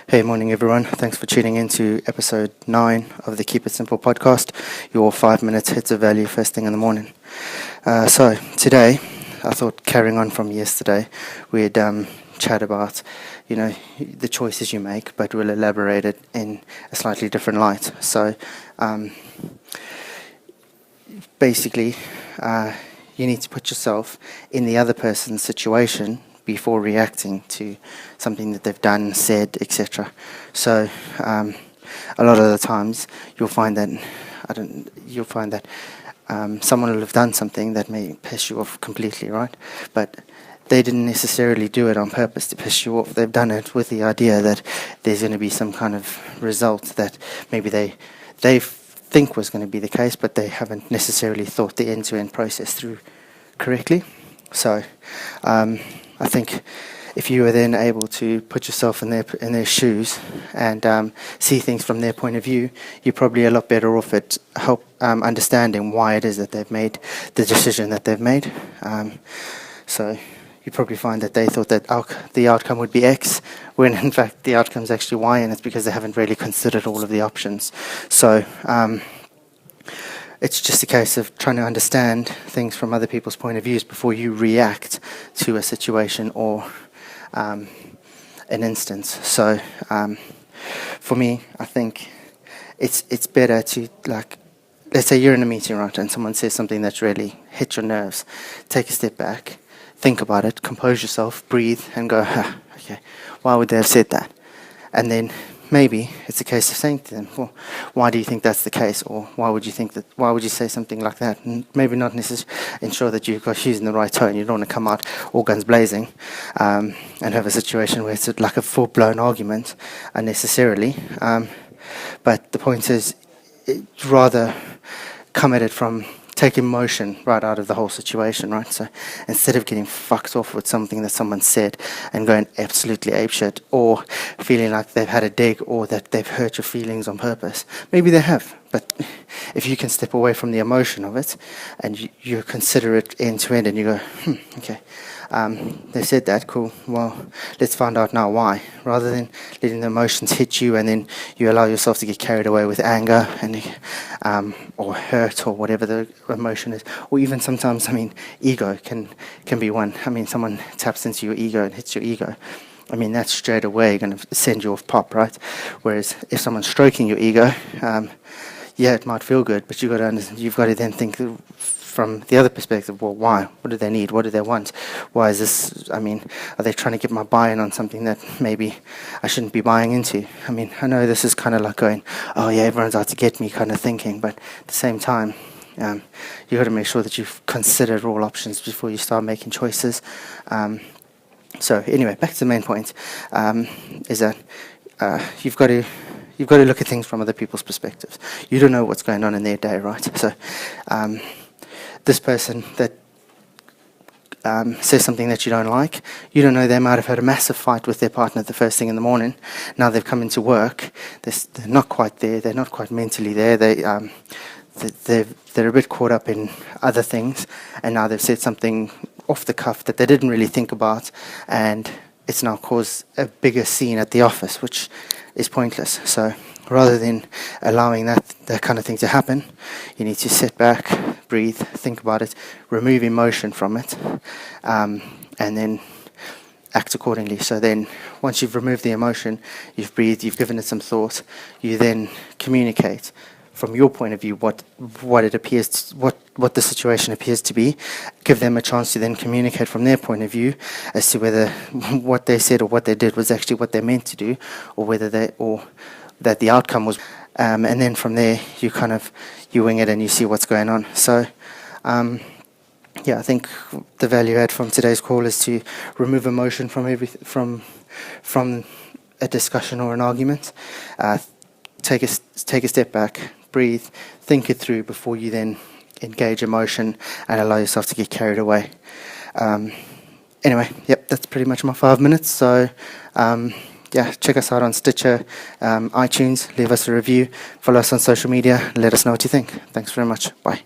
Hey, morning everyone. Thanks for tuning in to episode 9 of the Keep It Simple podcast, your 5-minute hits of value first thing in the morning. So today, I thought carrying on from yesterday, we'd chat about, the choices you make, but we'll elaborate it in a slightly different light. So basically, you need to put yourself in the other person's situation before reacting to something that they've done, said, etc. So a lot of the times you'll find that someone will have done something that may piss you off completely, right? But they didn't necessarily do it on purpose to piss you off. They've done it with the idea that there's going to be some kind of result that maybe they think was going to be the case, but they haven't necessarily thought the end-to-end process through correctly. So I think if you were then able to put yourself in their shoes and see things from their point of view, you're probably a lot better off at understanding why it is that they've made the decision that they've made. So you probably find that they thought that the outcome would be X, when in fact the outcome is actually Y, and it's because they haven't really considered all of the options. So it's just a case of trying to understand things from other people's point of views before you react to a situation or an instance. So for me, I think it's better to, let's say you're in a meeting, right, and someone says something that's really hit your nerves. Take a step back, think about it, compose yourself, breathe, and go, okay, why would they have said that? And then maybe it's a case of saying to them, well, why do you think that's the case? Or why would you say something like that? And maybe not necessarily ensure that you've got using the right tone. You don't want to come out all guns blazing and have a situation where it's like a full-blown argument unnecessarily. But the point is, rather come at it from take emotion right out of the whole situation, right? So instead of getting fucked off with something that someone said and going absolutely apeshit, or feeling like they've had a dig or that they've hurt your feelings on purpose, maybe they have, but if you can step away from the emotion of it and you consider it end to end and you go, okay, they said that, cool, well, let's find out now why, rather than letting the emotions hit you and then you allow yourself to get carried away with anger and or hurt or whatever the emotion is. Or even sometimes, ego can be one. Someone taps into your ego and hits your ego. That's straight away going to send you off pop, right? Whereas if someone's stroking your ego, it might feel good, but you've got to then think from the other perspective, well, why? What do they need? What do they want? Why is this? Are they trying to get my buy-in on something that maybe I shouldn't be buying into? I know this is kind of like going, oh yeah, everyone's out to get me kind of thinking, but at the same time, you've got to make sure that you've considered all options before you start making choices. So anyway, back to the main point, is that you've got to look at things from other people's perspectives. You don't know what's going on in their day, right? So this person that says something that you don't like, you don't know, they might have had a massive fight with their partner the first thing in the morning. Now they've come into work, they're not quite there, they're not quite mentally there, they're a bit caught up in other things, and now they've said something off the cuff that they didn't really think about, and it's now caused a bigger scene at the office, which is pointless. So rather than allowing that kind of thing to happen, you need to sit back, breathe, think about it, remove emotion from it, and then act accordingly. So then once you've removed the emotion, you've breathed, you've given it some thought, you then communicate from your point of view what it appears, what the situation appears to be. Give them a chance to then communicate from their point of view as to whether what they said or what they did was actually what they meant to do, or whether that the outcome was. And then from there, you wing it and you see what's going on. So, I think the value add from today's call is to remove emotion from a discussion or an argument. Take a step back, breathe, think it through before you then engage emotion and allow yourself to get carried away. Anyway, that's pretty much my 5 minutes. So, check us out on Stitcher, iTunes, leave us a review, follow us on social media, let us know what you think. Thanks very much. Bye.